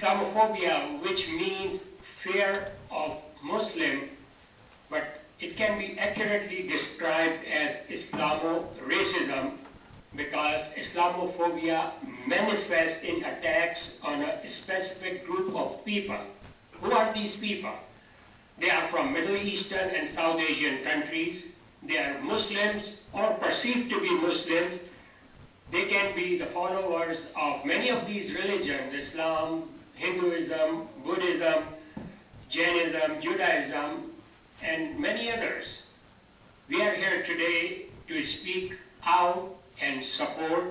Islamophobia, which means fear of Muslim, but it can be accurately described as Islamo-racism, because Islamophobia manifests in attacks on a specific group of people. Who are these people? They are from Middle Eastern and South Asian countries. They are Muslims or perceived to be Muslims. They can be the followers of many of these religions: Islam, Hinduism, Buddhism, Jainism, Judaism, and many others. We are here today to speak out and support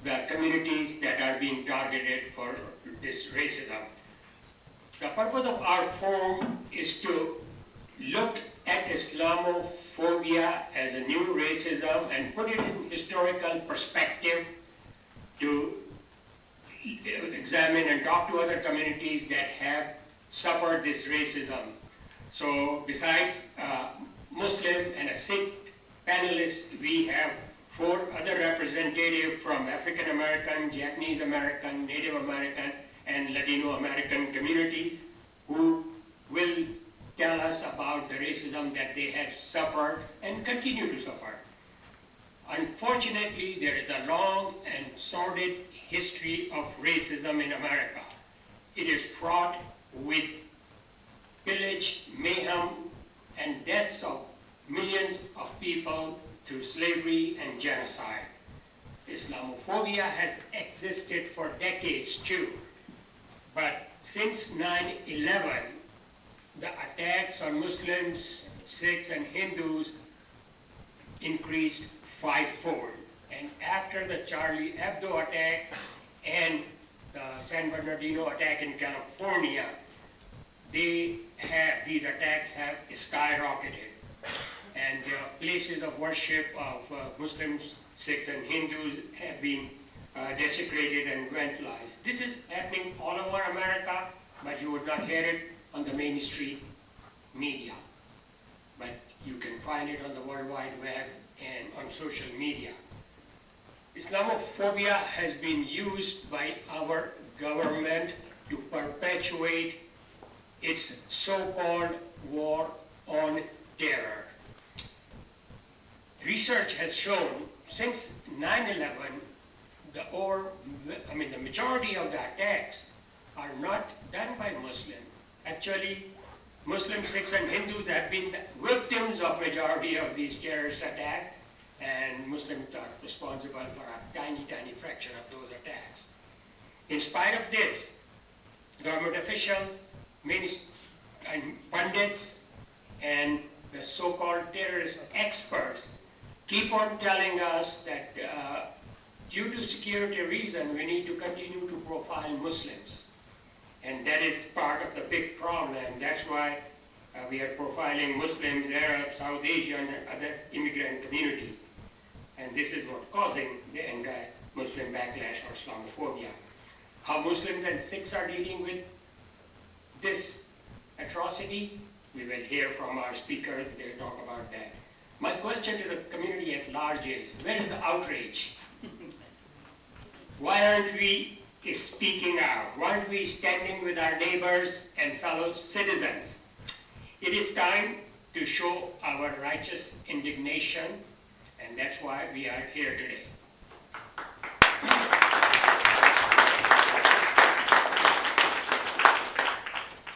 the communities that are being targeted for this racism. The purpose of our forum is to look at Islamophobia as a new racism and put it in historical perspective, to examine and talk to other communities that have suffered this racism. So besides Muslim and a Sikh panelist, we have 4 other representatives from African American, Japanese American, Native American, and Latino American communities who will tell us about the racism that they have suffered and continue to suffer. Unfortunately, there is a long and sordid history of racism in America. It is fraught with pillage, mayhem, and deaths of millions of people through slavery and genocide. Islamophobia has existed for decades too, but since 9/11, the attacks on Muslims, Sikhs, and Hindus increased 5-fold. And after the Charlie Hebdo attack and the San Bernardino attack in California, these attacks have skyrocketed. And places of worship of Muslims, Sikhs, and Hindus have been desecrated and vandalized. This is happening all over America, but you would not hear it on the mainstream media. But you can find it on the World Wide Web and on social media. Islamophobia has been used by our government to perpetuate its so-called war on terror. Research has shown since 9/11, the majority of the attacks are not done by Muslims. Actually, Muslims, Sikhs, and Hindus have been victims of majority of these terrorist attacks, and Muslims are responsible for a tiny, tiny fraction of those attacks. In spite of this, government officials, and pundits, and the so-called terrorist experts keep on telling us that due to security reasons, we need to continue to profile Muslims. And that is part of the big problem. That's why we are profiling Muslims, Arabs, South Asian, and other immigrant community. And this is what causing the anti-Muslim backlash or Islamophobia. How Muslims and Sikhs are dealing with this atrocity, we will hear from our speaker. They'll talk about that. My question to the community at large is, where is the outrage? Why aren't we speaking out? Why aren't we standing with our neighbors and fellow citizens? It is time to show our righteous indignation, and that's why we are here today.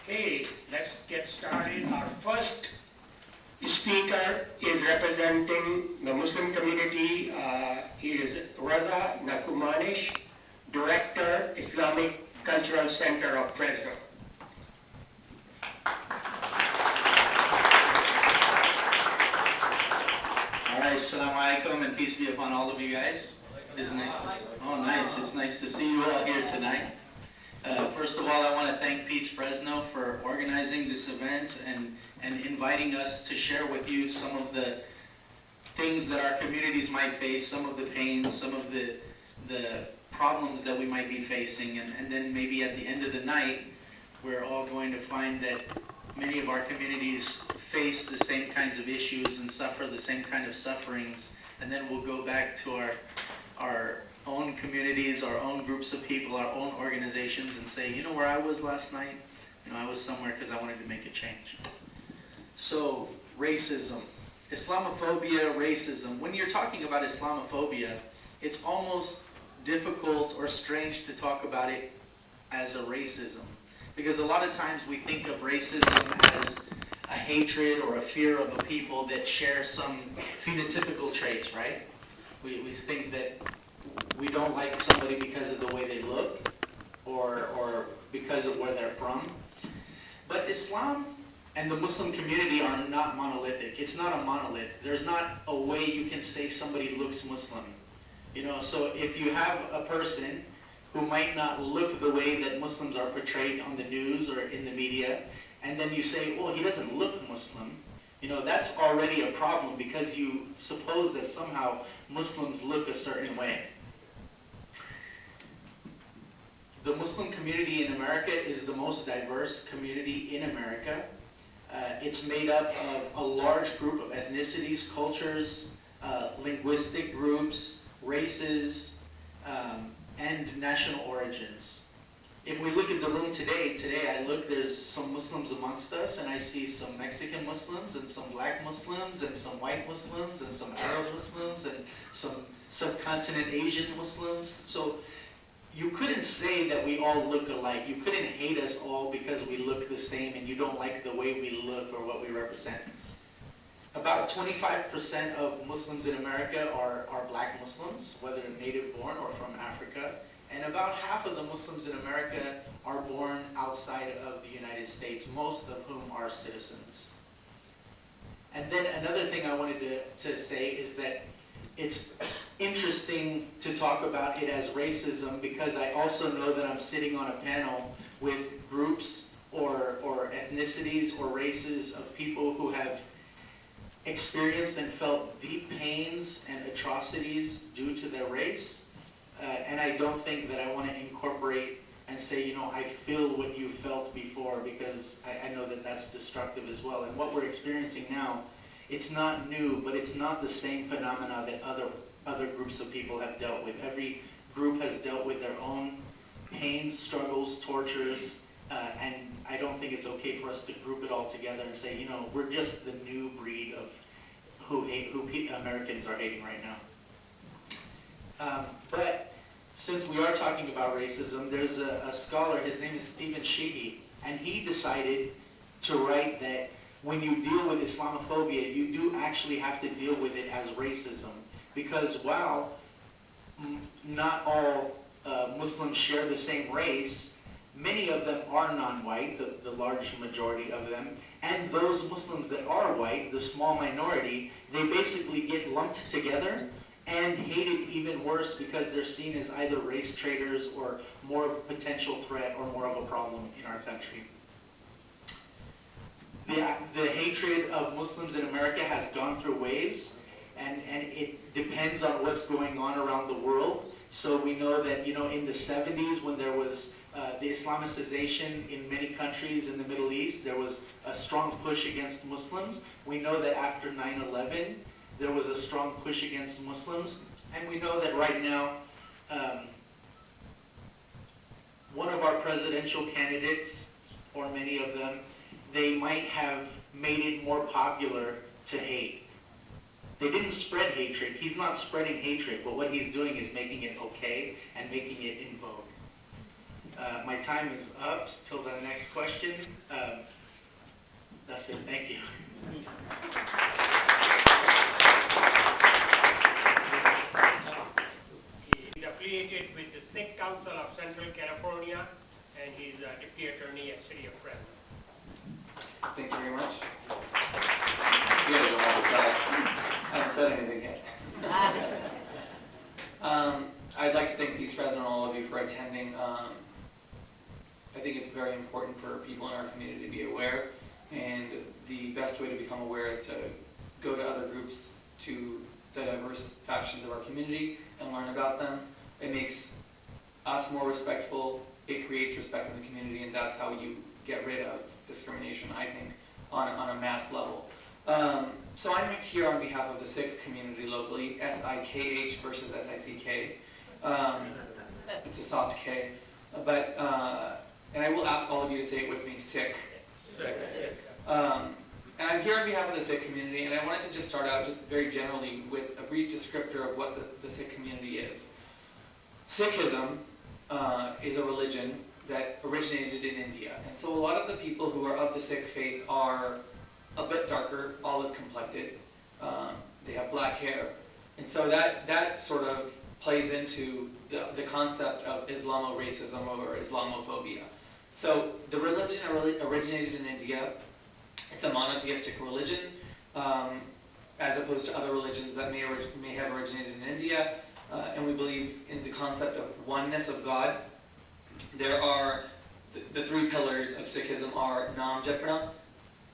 Okay, let's get started. Our first speaker is representing the Muslim community. He is REZA NEKUMANESH, Director, Islamic Cultural Center of FRESNO. All right, assalamu alaikum, and peace be upon all of you guys. It's nice to see, nice. It's nice to see you all here tonight. First of all, I want to thank Peace Fresno for organizing this event and inviting us to share with you some of the things that our communities might face, some of the pains, some of the problems that we might be facing, and then maybe at the end of the night, we're all going to find that many of our communities face the same kinds of issues and suffer the same kind of sufferings, and then we'll go back to our own communities, our own groups of people, our own organizations, and say, you know where I was last night? You know, I was somewhere because I wanted to make a change. So, racism. Islamophobia, racism. When you're talking about Islamophobia, it's almost difficult or strange to talk about it as a racism. Because a lot of times we think of racism as a hatred or a fear of a people that share some phenotypical traits, right? We think that we don't like somebody because of the way they look or because of where they're from. But Islam and the Muslim community are not monolithic. It's not a monolith. There's not a way you can say somebody looks Muslim. You know, so if you have a person who might not look the way that Muslims are portrayed on the news or in the media, and then you say, well, he doesn't look Muslim, you know, that's already a problem because you suppose that somehow Muslims look a certain way. The Muslim community in America is the most diverse community in America. It's made up of a large group of ethnicities, cultures, linguistic groups, races, and national origins. If we look at the room today there's some Muslims amongst us, and I see some Mexican Muslims, and some black Muslims, and some white Muslims, and some Arab Muslims, and some subcontinent Asian Muslims. So you couldn't say that we all look alike. You couldn't hate us all because we look the same and you don't like the way we look or what we represent. About 25% of Muslims in America are black Muslims, whether native born or from Africa. And about half of the Muslims in America are born outside of the United States, most of whom are citizens. And then another thing I wanted to say is that it's interesting to talk about it as racism because I also know that I'm sitting on a panel with groups or ethnicities or races of people who have experienced and felt deep pains and atrocities due to their race. And I don't think that I want to incorporate and say, you know, I feel what you felt before because I know that that's destructive as well. And what we're experiencing now, it's not new, but it's not the same phenomena that other groups of people have dealt with. Every group has dealt with their own pains, struggles, tortures, and I don't think it's okay for us to group it all together and say, you know, we're just the new breed of who Americans are hating right now. But since we are talking about racism, there's a scholar, his name is SINGH, and he decided to write that when you deal with Islamophobia, you do actually have to deal with it as racism. Because while not all Muslims share the same race, many of them are non-white, the large majority of them, and those Muslims that are white, the small minority, they basically get lumped together and hated even worse because they're seen as either race traitors or more of a potential threat or more of a problem in our country. The hatred of Muslims in America has gone through waves, and it depends on what's going on around the world. So we know that, you know, in the 70s when there was the Islamicization in many countries in the Middle East, there was a strong push against Muslims. We know that after 9/11, there was a strong push against Muslims. And we know that right now, one of our presidential candidates, or many of them, they might have made it more popular to hate. They didn't spread hatred. He's not spreading hatred, but what he's doing is making it okay and making it in vogue. My time is up. Till the next question. That's it. Thank you. He's affiliated with the SIHK Council of Central California, and he's a deputy attorney at City of Fresno. Thank you very much. You guys don't have to try. I haven't said anything yet. I'd like to thank Peace Fresno and all of you for attending. I think it's very important for people in our community to be aware, and the best way to become aware is to go to other groups, to the diverse factions of our community, and learn about them. It makes us more respectful, it creates respect in the community, and that's how you get rid of discrimination, I think, on a mass level. So I'm here on behalf of the SIHK community locally, SIKH versus SICK. It's a soft K. But, and I will ask all of you to say it with me, SIHK. And I'm here on behalf of the SIHK community, and I wanted to just start out just very generally with a brief descriptor of what the SIHK community is. Sikhism is a religion that originated in India. And so a lot of the people who are of the Sikh faith are a bit darker, olive complected. They have black hair. And so that sort of plays into the concept of Islamo-racism or Islamophobia. So the religion originated in India. It's a monotheistic religion, as opposed to other religions that may have originated in India. And we believe in the concept of oneness of God. There are the three pillars of Sikhism are Nam Japna,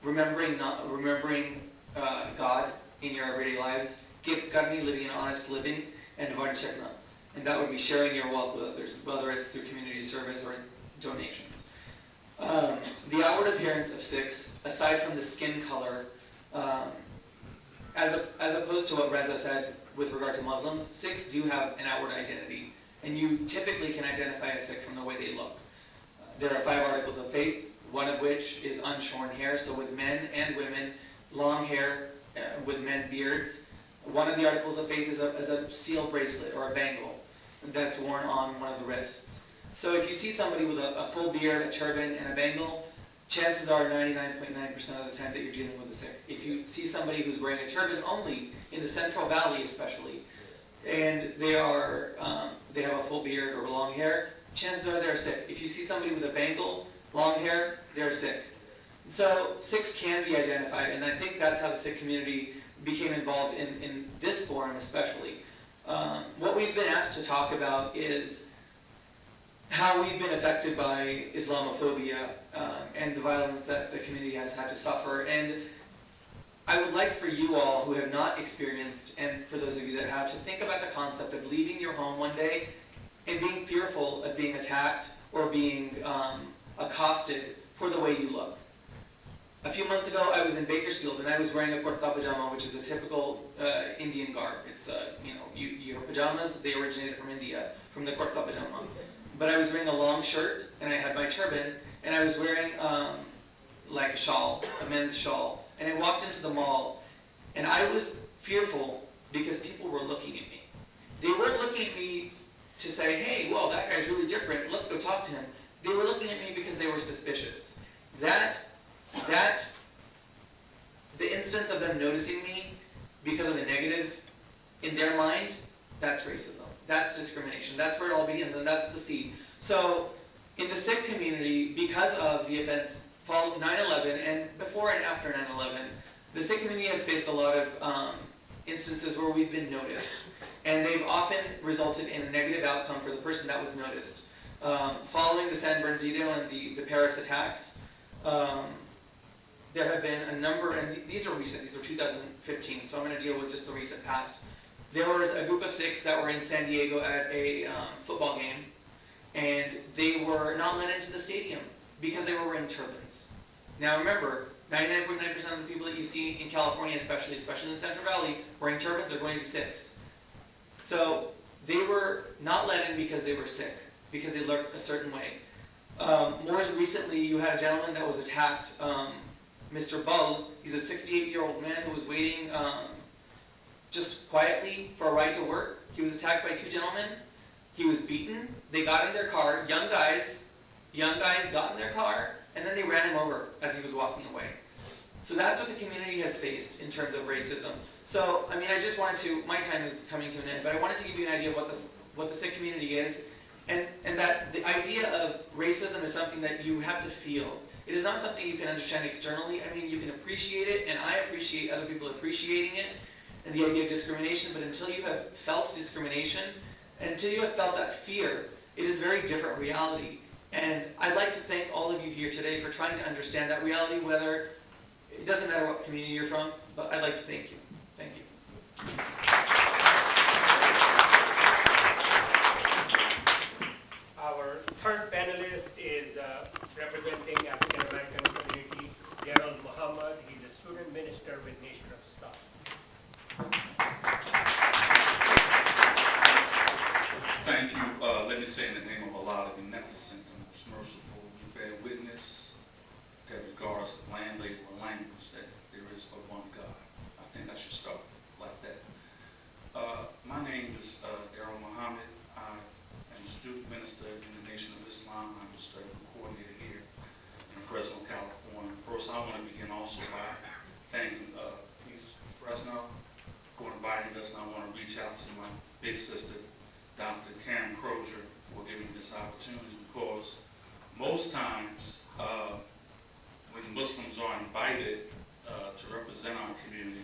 remembering God in your everyday lives, Gift Karni, living an honest living, and Varnchakna. And that would be sharing your wealth with others, whether it's through community service or donations. The outward appearance of Sikhs, aside from the skin color, as opposed to what Reza said with regard to Muslims, Sikhs do have an outward identity, and you typically can identify a Sikh from the way they look. There are 5 articles of faith, one of which is unshorn hair, so with men and women, long hair, with men beards. One of the articles of faith is a seal bracelet or a bangle that's worn on one of the wrists. So if you see somebody with a full beard, a turban, and a bangle, chances are 99.9% of the time that you're dealing with a Sikh. If you see somebody who's wearing a turban only, in the Central Valley especially, and they have a full beard or long hair, chances are they're Sikh. If you see somebody with a bangle, long hair, they're Sikh. So Sikhs can be identified, and I think that's how the Sikh community became involved in this forum especially. What we've been asked to talk about is how we've been affected by Islamophobia and the violence that the community has had to suffer. And I would like for you all who have not experienced, and for those of you that have, to think about the concept of leaving your home one day and being fearful of being attacked or being accosted for the way you look. A few months ago, I was in Bakersfield and I was wearing a kurta pajama, which is a typical Indian garb. It's your pajamas, they originated from India, from the kurta pajama. But I was wearing a long shirt and I had my turban and I was wearing like a shawl, a men's shawl. And I walked into the mall and I was fearful because people were looking at me. They weren't looking at me to say, hey, well, that guy's really different, let's go talk to him. They were looking at me because they were suspicious. The instance of them noticing me because of the negative in their mind, that's racism. That's discrimination. That's where it all begins, and that's the seed. So in the Sikh community, because of the events following 9/11 and before and after 9/11, the Sikh community has faced a lot of instances where we've been noticed. And they've often resulted in a negative outcome for the person that was noticed. Following the San Bernardino and the Paris attacks, there have been a number, and these are recent, these are 2015, so I'm going to deal with just the recent past. There was a group of Sikhs that were in San Diego at a football game, and they were not let into the stadium because they were wearing turbans. Now remember, 99.9% of the people that you see in California, especially in the Central Valley, wearing turbans are going to be Sikhs. So they were not let in because they were Sikh, because they looked a certain way. More recently, you had a gentleman that was attacked, Mr. Bal. He's a 68-year-old man who was waiting just quietly for a ride to work. He was attacked by 2 gentlemen. He was beaten. They got in their car, young guys got in their car, and then they ran him over as he was walking away. So that's what the community has faced in terms of racism. So, I mean, I just wanted to, my time is coming to an end, but I wanted to give you an idea of what the Sikh community is, and that the idea of racism is something that you have to feel. It is not something you can understand externally. I mean, you can appreciate it, and I appreciate other people appreciating it, and the idea of discrimination, but until you have felt discrimination, and until you have felt that fear, it is a very different reality. And I'd like to thank all of you here today for trying to understand that reality, whether, it doesn't matter what community you're from, but I'd like to thank you. Thank you. Our third panelist is representing African American community, DARRYL Muhammad. He's a student minister with Nation of Islam. Thank in the name of Allah, the beneficent, the most merciful, you bear witness that regardless of land, labor, or language, that there is but one God. I think I should start like that. My name is DARRYL Muhammad. I am a student minister in the Nation of Islam. I'm a study coordinator here in Fresno, California. First, I want to begin also by thanking FRESNO for inviting us, and I want to reach out to my big sister, Dr. Karen Crozier, for giving me this opportunity, because most times when Muslims are invited to represent our community,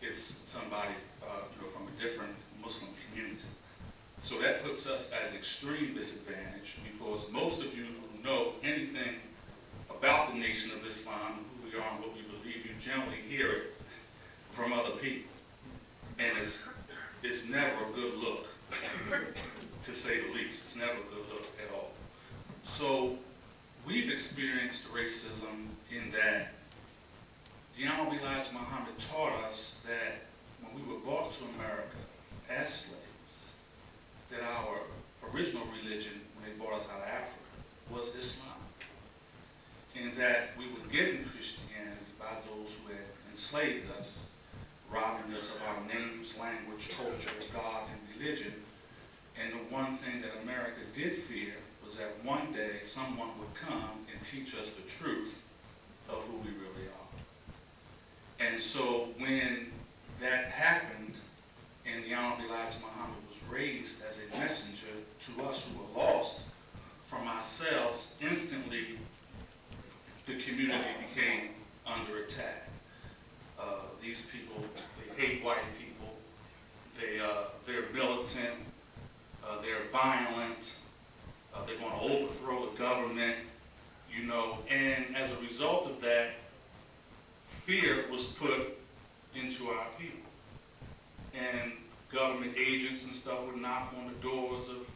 it's somebody from a different Muslim community. So that puts us at an extreme disadvantage, because most of you who know anything about the Nation of Islam, who we are and what we believe, you generally hear it from other people. And it's never a good look, to say the least. It's never a good look at all. So we've experienced racism in that the Honorable Elijah Muhammad taught us that when we were brought to America as slaves, that our original religion, when they brought us out of Africa, was Islam. And that we were given Christianity by those who had enslaved us, robbing us of our names, language, culture, God, and religion. And the one thing that America did fear was that one day someone would come and teach us the truth of who we really are. And so when that happened, and the Honorable Elijah Muhammad was raised as a messenger to us who were lost from ourselves, instantly the community became under attack. These people, they hate white people, they're militant, they're violent, they're going to overthrow the government, and as a result of that, fear was put into our people. And government agents and stuff would knock on the doors of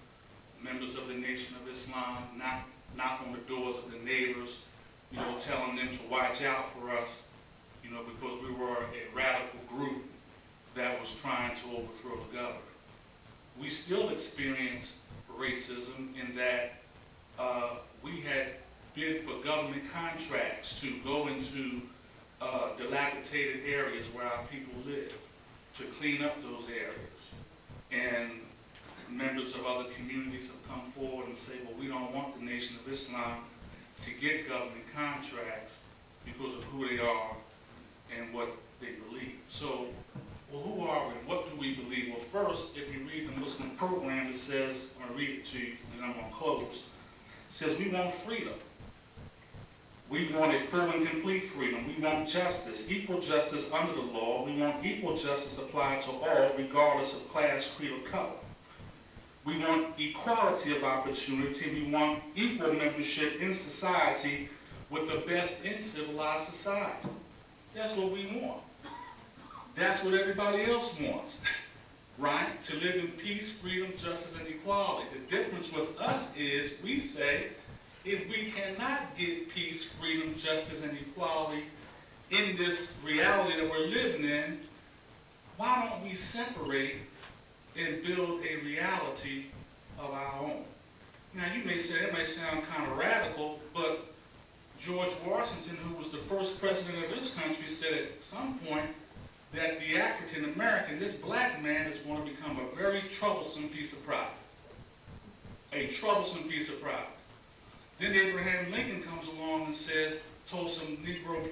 members of the Nation of Islam, knock on the doors of the neighbors, telling them to watch out for us, because we were a radical group that was trying to overthrow the government. We still experience racism in that we had bid for government contracts to go into dilapidated areas where our people live, to clean up those areas. And members of other communities have come forward and say, well, we don't want the Nation of Islam to get government contracts because of who they are and what they believe. So, well, who are we and what do we believe? Well, first, if you read the Muslim program, it says, I'm going to read it to you, then I'm going to close. It says we want freedom. We want a full and complete freedom. We want justice, equal justice under the law. We want equal justice applied to all, regardless of class, creed, or color. We want equality of opportunity. We want equal membership in society with the best in civilized society. That's what we want. That's what everybody else wants, right? To live in peace, freedom, justice, and equality. The difference with us is we say, if we cannot get peace, freedom, justice, and equality in this reality that we're living in, why don't we separate and build a reality of our own? Now, you may say, that may sound kind of radical, but George Washington, who was the first president of this country, said at some point that the African American, this black man, is going to become a very troublesome piece of property. A troublesome piece of property. Then Abraham Lincoln comes along and told some Negro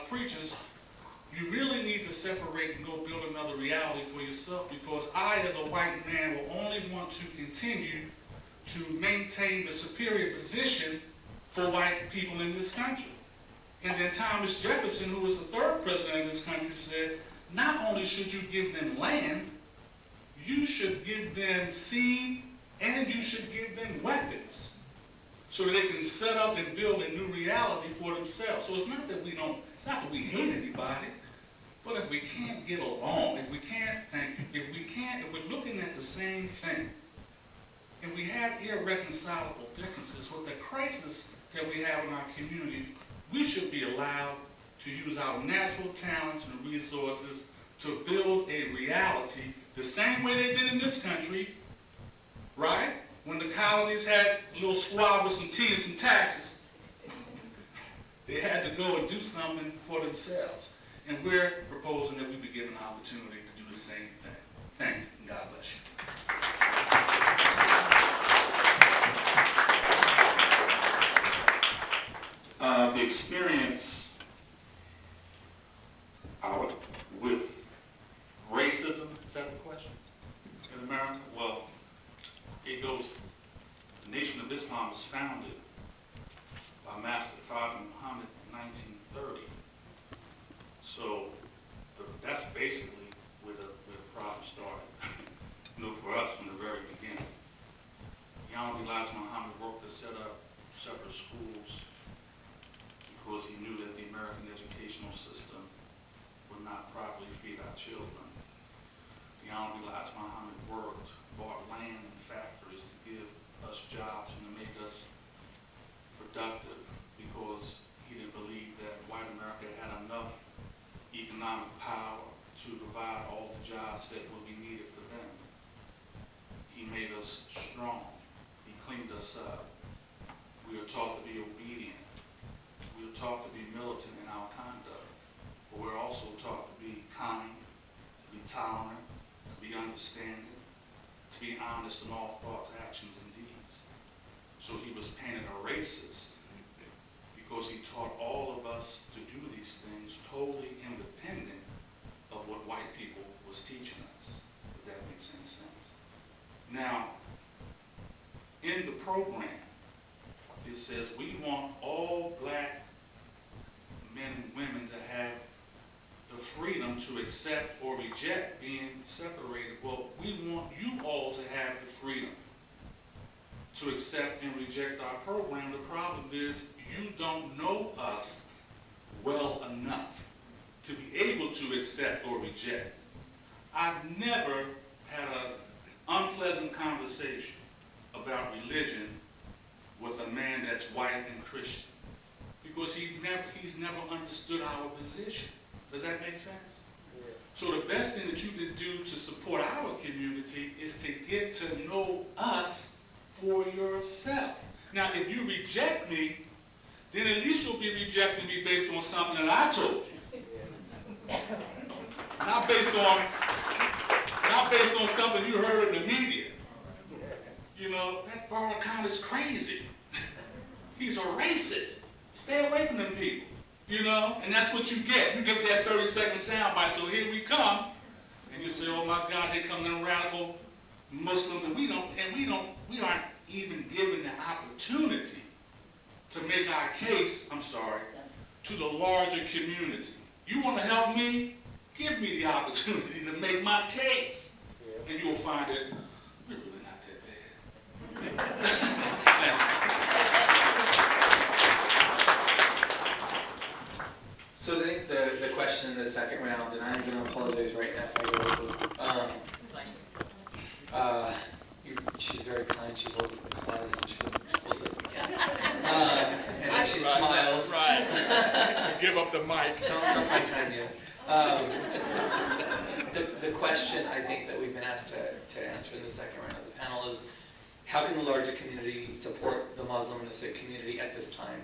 preachers, you really need to separate and go build another reality for yourself, because I, as a white man, will only want to continue to maintain the superior position for white people in this country. And then Thomas Jefferson, who was the third president of this country, said, not only should you give them land, you should give them seed, and you should give them weapons, so that they can set up and build a new reality for themselves. So it's not that we hate anybody, but if we can't get along, if we're looking at the same thing, and we have irreconcilable differences with the crisis that we have in our community, we should be allowed to use our natural talents and resources to build a reality the same way they did in this country, right? when the colonies had a little squad with some tea and some taxes, they had to go and do something for themselves. And we're proposing that we be given an opportunity to do the same thing. Thank you, and God bless you. The experience with racism, is that the question, in America? Well, it goes, the Nation of Islam was founded by Master Prophet Muhammad in 1930. So that's basically where the problem started. For us from the very beginning. The Honorable Elijah Muhammad worked to set up separate schools because he knew that the American educational system would not properly feed our children. The Honorable Elijah Muhammad bought land and factories to give us jobs and to make us productive because he didn't believe that white America had enough economic power to provide all the jobs that would be needed for them. He made us strong. He cleaned us up. We are taught to be obedient. We are taught to be militant in our conduct. But we're also taught to be kind, to be tolerant, to be understanding, to be honest in all thoughts, actions, and deeds. So he was painted a racist because he taught all of us to do these things totally independent of what white people was teaching us, if that makes any sense. Now, in the program, it says we want all black men and women to have the freedom to accept or reject being separated. Well, we want you all to have the freedom to accept and reject our program. The problem is you don't know us well enough to be able to accept or reject. I've never had an unpleasant conversation about religion with a man that's white and Christian because he's never understood our position. Does that make sense? Yeah. So the best thing that you can do to support our community is to get to know us for yourself. Now, if you reject me, then at least you'll be rejecting me based on something that I told you. Yeah. Not based on something you heard in the media. You know, that Farrakhan is crazy. He's a racist. Stay away from them people. You know, and that's what you get. You get that 30-second soundbite. So here we come, and you say, "Oh my God, here come them radical Muslims," and we aren't even given the opportunity to make our case. I'm sorry, to the larger community. You want to help me? Give me the opportunity to make my case, and you'll find it. We're really not that bad. So I think the question in the second round, and I'm going to apologize right now if I go over. She's very kind. She holds the card and she holds it again. And then she smiles. Right. Give up the mic. Don't my time yet. The question I think that we've been asked to answer in the second round of the panel is, how can the larger community support the Muslim and the Sikh community at this time?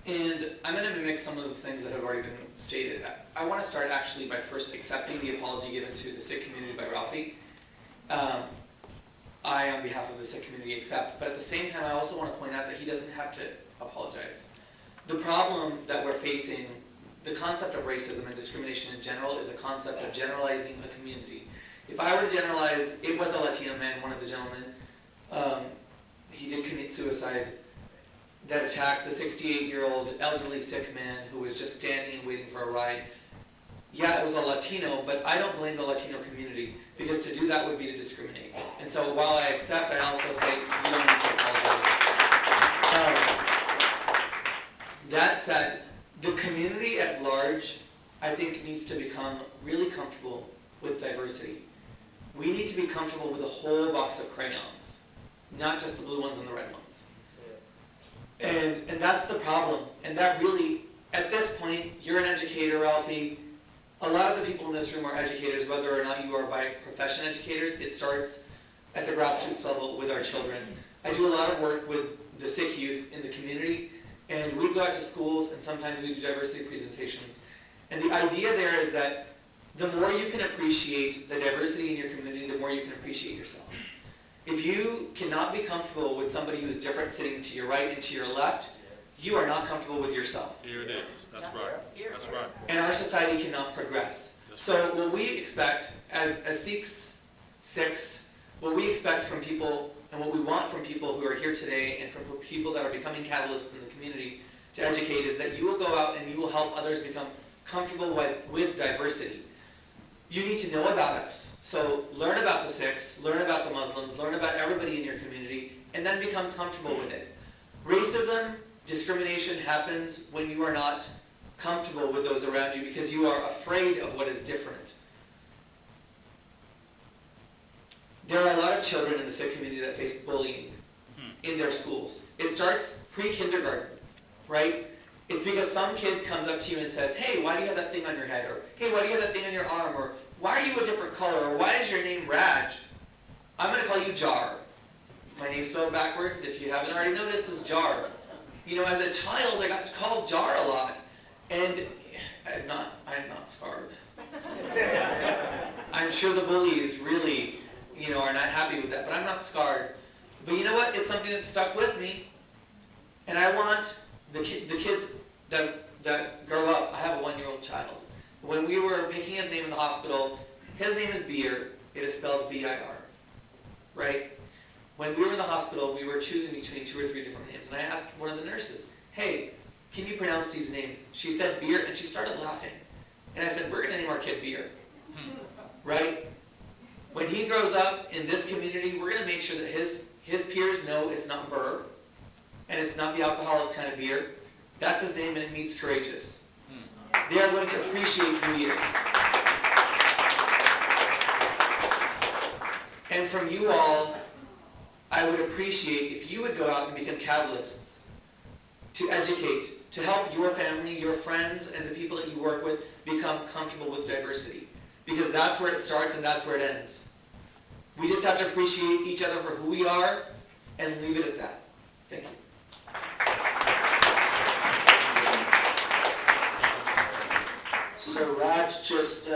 And I'm going to mimic some of the things that have already been stated. I want to start actually by first accepting the apology given to the Sikh community by Rafi. I, on behalf of the Sikh community, accept, but at the same time I also want to point out that he doesn't have to apologize. The problem that we're facing, the concept of racism and discrimination in general, is a concept of generalizing a community. If I were to generalize, it was a Latino man, one of the gentlemen, he did commit suicide, that attacked the 68-year-old elderly Sikh man who was just standing and waiting for a ride. Yeah, it was a Latino, but I don't blame the Latino community, because to do that would be to discriminate. And so while I accept, I also say, you don't need to apologize. That said, the community at large, I think, needs to become really comfortable with diversity. We need to be comfortable with a whole box of crayons, not just the blue ones and the red ones. And that's the problem. And that really, at this point, you're an educator, Ralphie. A lot of the people in this room are educators, whether or not you are by profession educators. It starts at the grassroots level with our children. I do a lot of work with the Sikh youth in the community, and we go out to schools and sometimes we do diversity presentations. And the idea there is that the more you can appreciate the diversity in your community, the more you can appreciate yourself. If you cannot be comfortable with somebody who is different sitting to your right and to your left, you are not comfortable with yourself. Here it is. That's right. That's right. And our society cannot progress. So what we expect as Sikhs, what we expect from people and what we want from people who are here today and from people that are becoming catalysts in the community to educate is that you will go out and you will help others become comfortable with diversity. You need to know about us. So learn about the Sikhs, learn about the Muslims, learn about everybody in your community, and then become comfortable with it. Racism, discrimination happens when you are not comfortable with those around you because you are afraid of what is different. There are a lot of children in the Sikh community that face bullying in their schools. It starts pre-kindergarten, right? It's because some kid comes up to you and says, hey, why do you have that thing on your head? Or, hey, why do you have that thing on your arm? Or, why are you a different color? Or, why is your name Raj? I'm going to call you Jar. My name's spelled backwards, if you haven't already noticed, is Jar. You know, as a child, I got called Jar a lot. And I'm not scarred. I'm sure the bullies really, are not happy with that, but I'm not scarred. But you know what? It's something that stuck with me. And I want the kids that grow up. I have a 1-year-old child. When we were picking his name in the hospital, his name is Bir. It is spelled B-I-R. Right? When we were in the hospital, we were choosing between 2 or 3 different names. And I asked one of the nurses, hey, can you pronounce these names? She said Beer, and she started laughing. And I said, we're going to name our kid Beer. Right? When he grows up in this community, we're going to make sure that his peers know it's not Burr, and it's not the alcoholic kind of beer. That's his name, and it means courageous. They are going to appreciate who he is. And from you all, I would appreciate if you would go out and become catalysts to educate, to help your family, your friends, and the people that you work with become comfortable with diversity. Because that's where it starts and that's where it ends. We just have to appreciate each other for who we are and leave it at that. Thank you. So Raj just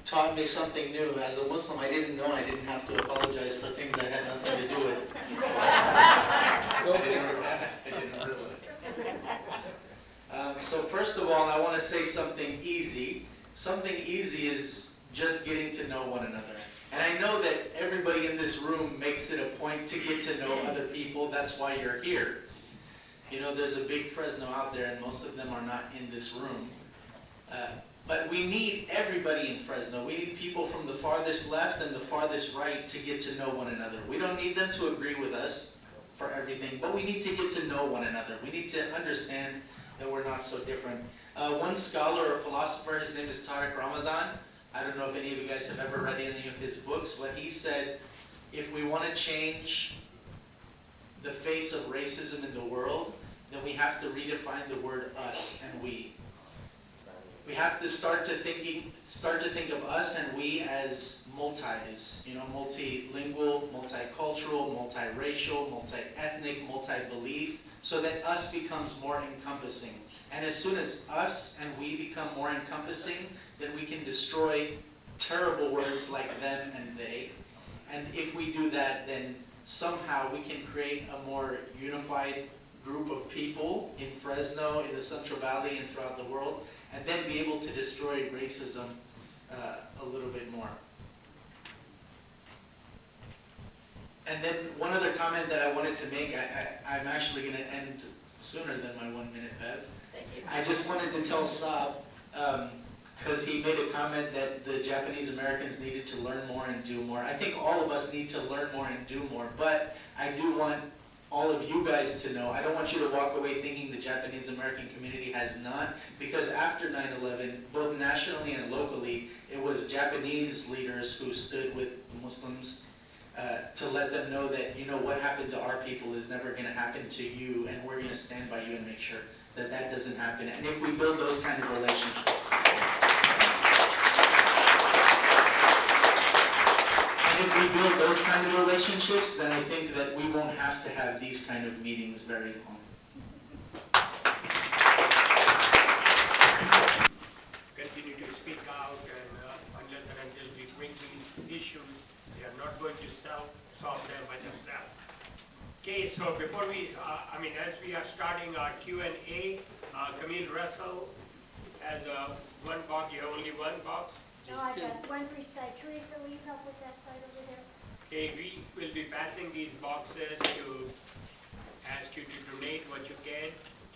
taught me something new. As a Muslim, I didn't know I didn't have to apologize for things I had nothing to do with. Go figure. So first of all, I want to say something easy. Something easy is just getting to know one another. And I know that everybody in this room makes it a point to get to know other people. That's why you're here. You know, there's a big Fresno out there, and most of them are not in this room. But we need everybody in Fresno. We need people from the farthest left and the farthest right to get to know one another. We don't need them to agree with us for everything, but we need to get to know one another. We need to understand that we're not so different. One scholar or philosopher, his name is Tariq Ramadan. I don't know if any of you guys have ever read any of his books, but he said, if we want to change the face of racism in the world, then we have to redefine the word us and we. We have to start to think of us and we as multis, multilingual, multicultural, multiracial, multi-ethnic, multi-belief, so that us becomes more encompassing. And as soon as us and we become more encompassing, then we can destroy terrible words like them and they. And if we do that, then somehow we can create a more unified group of people in Fresno, in the Central Valley, and throughout the world, and then be able to destroy racism a little bit more. And then one other comment that I wanted to make, I'm actually going to end sooner than my 1 minute, Bev. Thank you. I just wanted to tell Saab, because he made a comment that the Japanese Americans needed to learn more and do more. I think all of us need to learn more and do more, but I do want all of you guys to know, I don't want you to walk away thinking the Japanese American community has not, because after 9/11, both nationally and locally, it was Japanese leaders who stood with the Muslims to let them know that, what happened to our people is never going to happen to you, and we're going to stand by you and make sure that that doesn't happen. And if we build those kind of relationships, and if we build those kind of relationships, then I think that we won't have to have these kind of meetings very long. Continue to speak out, and unless and until we bring these issues, they are not going to solve them by themselves. Okay, so before we, as we are starting our Q&A, Camille Russell has one box. You have only one box? No, I got one for each side. Teresa, will you help with that side over there? Okay, we will be passing these boxes to ask you to donate what you can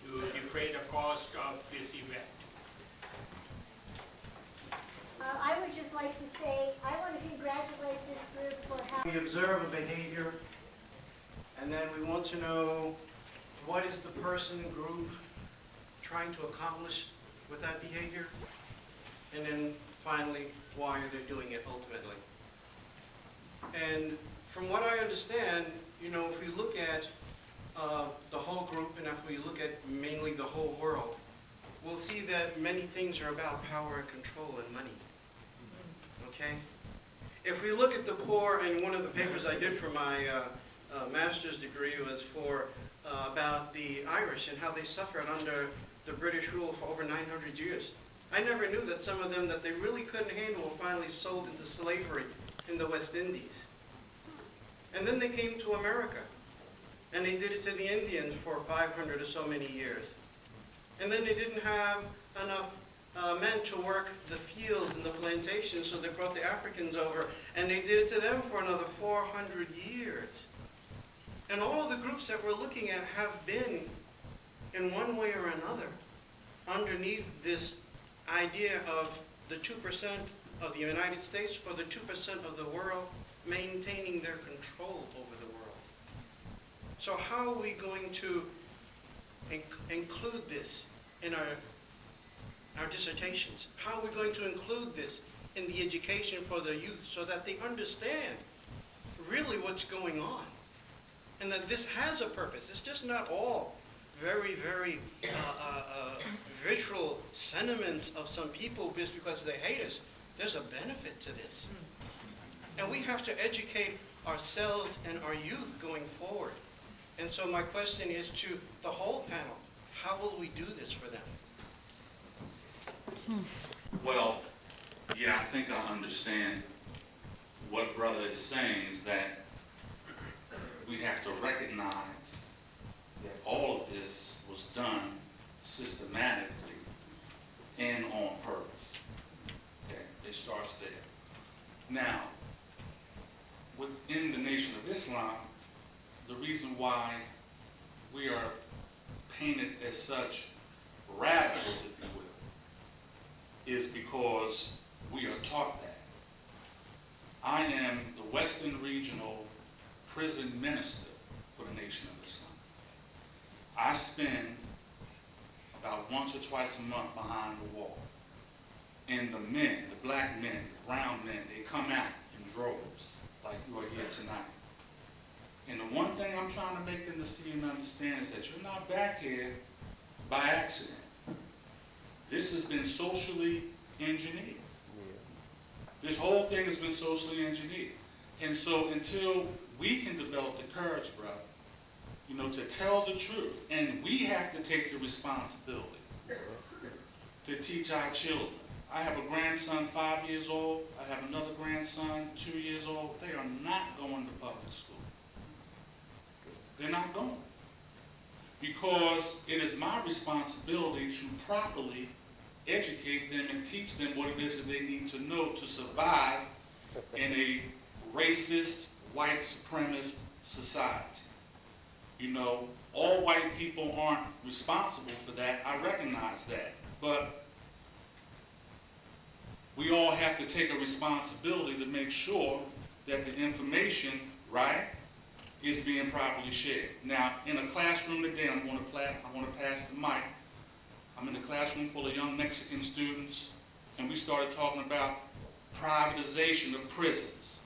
to defray the cost of this event. I would just like to say, I want to congratulate this group for having... We observe a behavior, and then we want to know what is the person, group, trying to accomplish with that behavior, and then finally, why are they doing it ultimately? And from what I understand, you know, if we look at the whole group, and if we look at mainly the whole world, we'll see that many things are about power and control and money. Okay? If we look at the poor, and one of the papers I did for my master's degree was for about the Irish and how they suffered under the British rule for over 900 years. I never knew that some of them that they really couldn't handle were finally sold into slavery in the West Indies. And then they came to America, and they did it to the Indians for 500 or so many years. And then they didn't have enough men to work the fields and the plantations, so they brought the Africans over, and they did it to them for another 400 years. And all of the groups that we're looking at have been, in one way or another, underneath this idea of the 2% of the United States or the 2% of the world maintaining their control over the world. So how are we going to include this in our dissertations? How are we going to include this in the education for the youth so that they understand really what's going on and that this has a purpose? It's just not all very, very visual sentiments of some people just because they hate us. There's a benefit to this. And we have to educate ourselves and our youth going forward. And so my question is to the whole panel, how will we do this for them? Well, yeah, I think I understand what brother is saying is that we have to recognize that all of this was done systematically and on purpose. Okay, it starts there. Now, within the Nation of Islam, the reason why we are painted as such radicals, if you will, is because we are taught that. I am the Western Regional Prison Minister for the Nation of Islam. I spend about once or twice a month behind the wall. And the men, the black men, the brown men, they come out in droves, like you are here tonight. And the one thing I'm trying to make them to see and understand is that you're not back here by accident. This has been socially engineered. This whole thing has been socially engineered. And so until we can develop the courage, brother, you know, to tell the truth, and we have to take the responsibility to teach our children. I have a grandson 5 years old. I have another grandson 2 years old. They are not going to public school. They're not going. Because it is my responsibility to properly educate them and teach them what it is that they need to know to survive in a racist, white supremacist society. You know, all white people aren't responsible for that. I recognize that. But we all have to take a responsibility to make sure that the information, right, is being properly shared. Now, in a classroom today, I want to pass the mic. I'm in a classroom full of young Mexican students, and we started talking about privatization of prisons.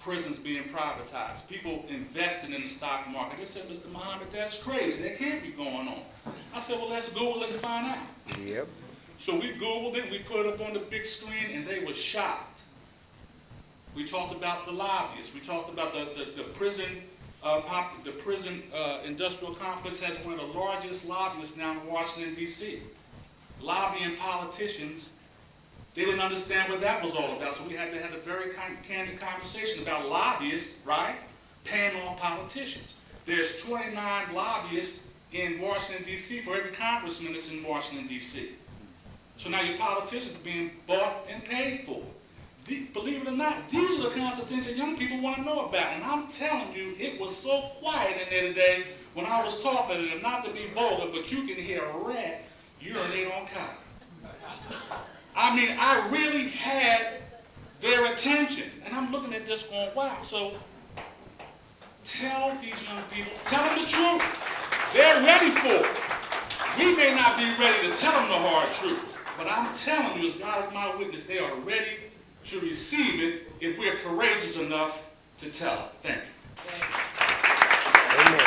Prisons being privatized. People investing in the stock market. They said, Mr. Muhammad, that's crazy. That can't be going on. I said, well, let's Google it and find out. Yep. So we Googled it, we put it up on the big screen, and they were shocked We talked about the lobbyists. We talked about the prison industrial complex has one of the largest lobbyists now in Washington, D.C. Lobbying politicians. They didn't understand what that was all about, so we had to have a very candid conversation about lobbyists, right, paying off politicians. There's 29 lobbyists in Washington, D.C. for every congressman that's in Washington, D.C. So now your politicians are being bought and paid for. Believe it or not, these are the kinds of things that young people want to know about. And I'm telling you, it was so quiet in there today when I was talking to them, not to be vulgar, but you can hear a rat urinate on cotton. I mean, I really had their attention. And I'm looking at this going, wow. So tell these young people, tell them the truth. They're ready for it. We may not be ready to tell them the hard truth, but I'm telling you, as God is my witness, they are ready to receive it if we're courageous enough to tell it. Thank you. Amen.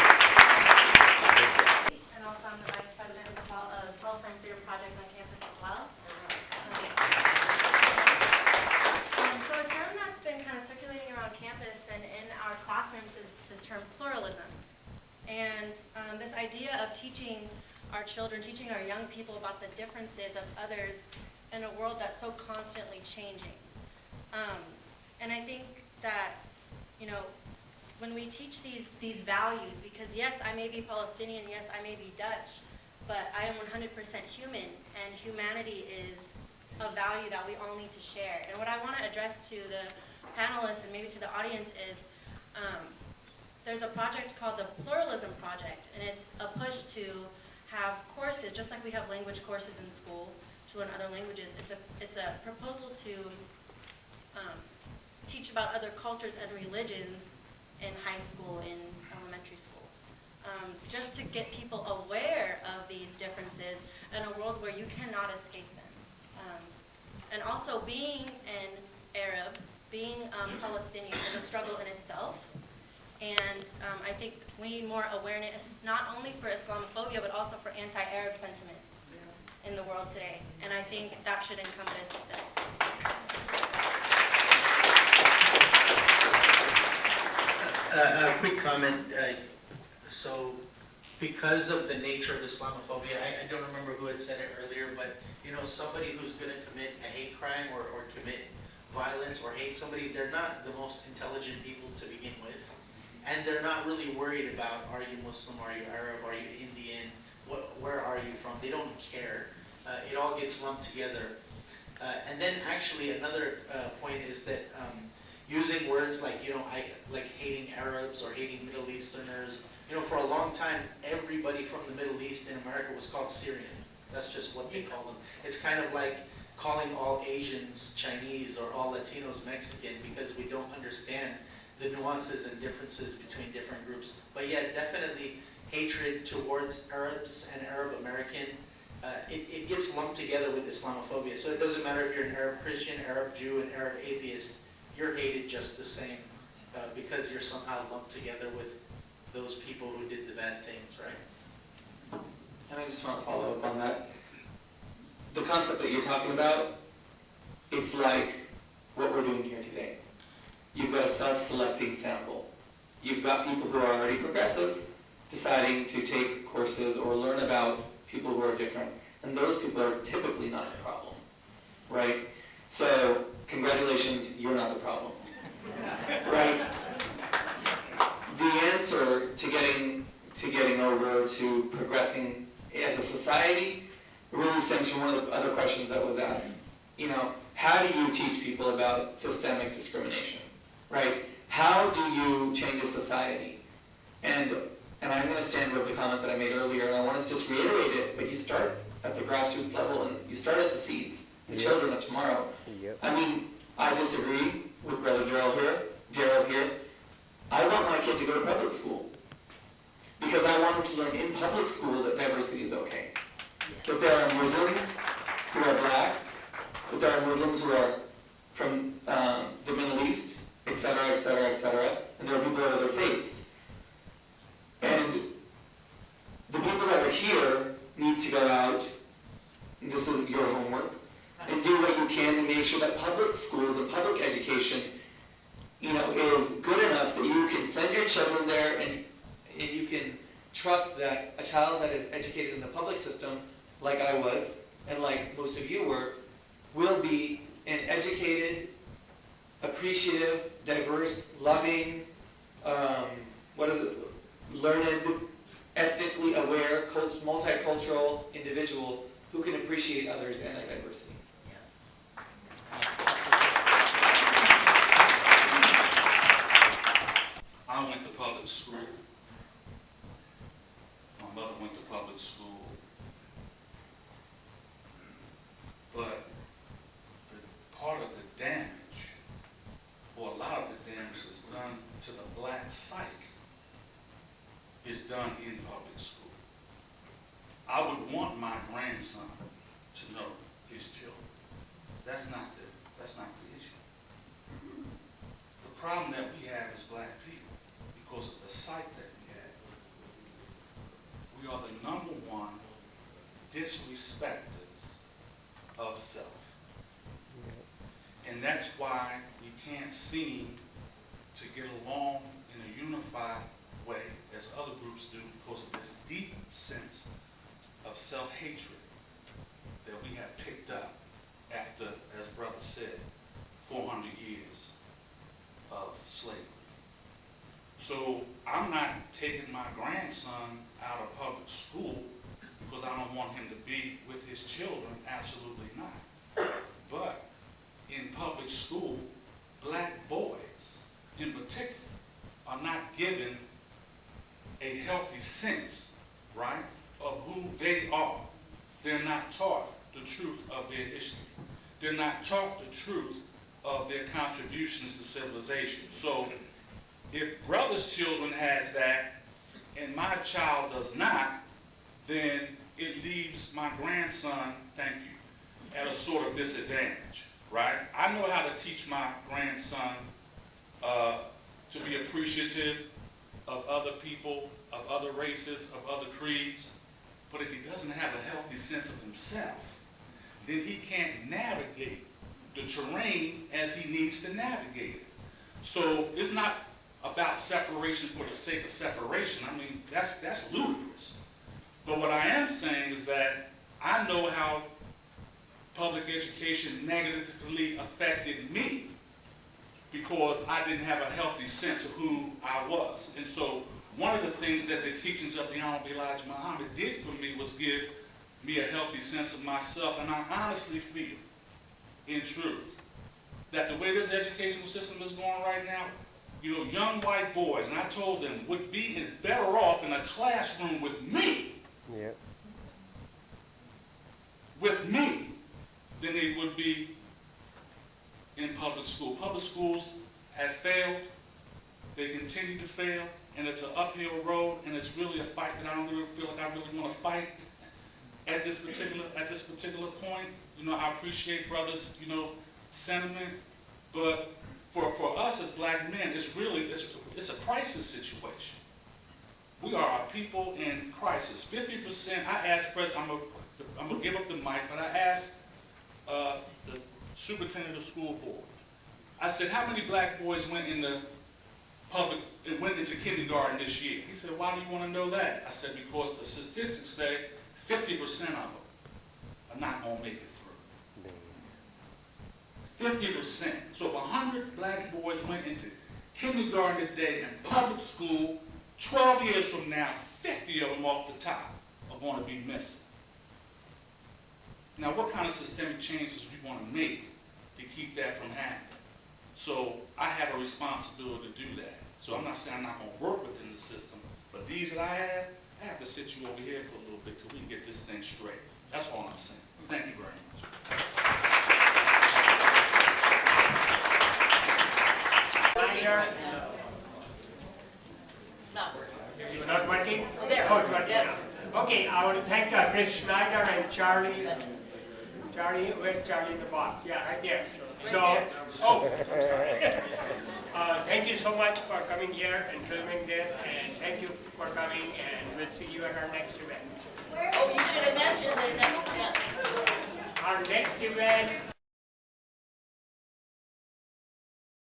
And also I'm the Vice President of the Palestine Freedom Project on campus as well. So a term that's been kind of circulating around campus and in our classrooms is this term pluralism. And this idea of teaching our children, teaching our young people about the differences of others in a world that's so constantly changing. And I think that, you know, when we teach these values, because yes, I may be Palestinian, yes, I may be Dutch, but I am 100% human, and humanity is a value that we all need to share. And what I want to address to the panelists and maybe to the audience is, there's a project called the Pluralism Project, and it's a push to have courses, just like we have language courses in school to learn other languages. It's a proposal to teach about other cultures and religions in high school, in elementary school. Just to get people aware of these differences in a world where you cannot escape them. And also being an Arab, being Palestinian is a struggle in itself. And I think we need more awareness, not only for Islamophobia, but also for anti-Arab sentiment in the world today. And I think that should encompass this. A quick comment. So, because of the nature of Islamophobia, I don't remember who had said it earlier, but you know, somebody who's going to commit a hate crime or commit violence or hate somebody, they're not the most intelligent people to begin with. And they're not really worried about, are you Muslim, are you Arab, are you Indian, where are you from? They don't care. It all gets lumped together. And then actually another point is that using words like, you know, like hating Arabs or hating Middle Easterners, you know, for a long time, everybody from the Middle East in America was called Syrian. That's just what they call them. It's kind of like calling all Asians Chinese or all Latinos Mexican because we don't understand the nuances and differences between different groups. But yeah, definitely hatred towards Arabs and Arab American, it gets lumped together with Islamophobia. So it doesn't matter if you're an Arab Christian, Arab Jew, and Arab atheist, you're hated just the same because you're somehow lumped together with those people who did the bad things, right? And I just want to follow up on that. The concept that you're talking about, it's like what we're doing here today. You've got a self-selecting sample. You've got people who are already progressive deciding to take courses or learn about people who are different. And those people are typically not the problem, right? So, congratulations, you're not the problem, right? The answer to getting over to progressing as a society really stems from one of the other questions that was asked. You know, how do you teach people about systemic discrimination, right? How do you change a society? And I'm going to stand with the comment that I made earlier, and I want to just reiterate it, but you start at the grassroots level, and you start at the seeds, the children of tomorrow. Yep. I mean, I disagree with Brother Darryl here. I want my kid to go to public school because I want him to learn in public school that diversity is okay. That there are Muslims who are black, that there are Muslims who are from the Middle East, etc., etc., etc., and there are people of other faiths. And the people that are here need to go out, and this is your homework, and do what you can to make sure that public schools and public education your children there, and you can trust that a child that is educated in the public system, like I was, and like most of you were, will be an educated, appreciative, diverse, loving, learned, ethnically aware, multicultural individual who can appreciate others and their diversity. I went to public school. My mother went to public school. But part of the damage, or a lot of the damage that's done to the black psyche, is done in public school. I would want my grandson to know his children. That's not the issue. The problem that we have as black people, because of the psyche that we are the #1 disrespecters of self. And that's why we can't seem to get along in a unified way as other groups do, because of this deep sense of self-hatred that we have picked up after, as brother said, 400 years of slavery. So I'm not taking my grandson out of public school because I don't want him to be with his children, absolutely not. But in public school, black boys in particular are not given a healthy sense, right, of who they are. They're not taught the truth of their history. They're not taught the truth of their contributions to civilization. So if brother's children has that and my child does not, then it leaves my grandson, thank you, at a sort of disadvantage, right? I know how to teach my grandson to be appreciative of other people, of other races, of other creeds, but if he doesn't have a healthy sense of himself, then he can't navigate the terrain as he needs to navigate it. So it's not about separation for the sake of separation. I mean, that's ludicrous. But what I am saying is that I know how public education negatively affected me because I didn't have a healthy sense of who I was. And so one of the things that the teachings of the Honorable Elijah Muhammad did for me was give me a healthy sense of myself. And I honestly feel, in truth, that the way this educational system is going right now, you know, young white boys, and I told them, would be better off in a classroom with me, than they would be in public school. Public schools have failed, they continue to fail, and it's an uphill road, and it's really a fight that I don't really feel like I really want to fight at this particular point. You know, I appreciate brothers, you know, sentiment, but for us as black men, it's a crisis situation. We are a people in crisis. 50%, I asked President, I'm gonna give up the mic, but I asked the superintendent of the school board. I said, how many black boys went into kindergarten this year? He said, why do you want to know that? I said, because the statistics say 50% of them are not gonna make it through. 50%. So if 100 black boys went into kindergarten today in public school, 12 years from now, 50 of them off the top are going to be missing. Now, what kind of systemic changes do you want to make to keep that from happening? So I have a responsibility to do that. So I'm not saying I'm not going to work within the system, but these that I have to sit you over here for a little bit till we can get this thing straight. That's all I'm saying. Thank you very much. It's not working. It's not working? Oh, there. Oh, it's working Yep. now. Okay, I want to thank Chris Schneider and Charlie. Charlie, where's Charlie in the box? Yeah, right there. So, oh, I'm sorry. Thank you so much for coming here and filming this, and thank you for coming, and we'll see you at our next event. Oh, you should have mentioned the next event. Our next event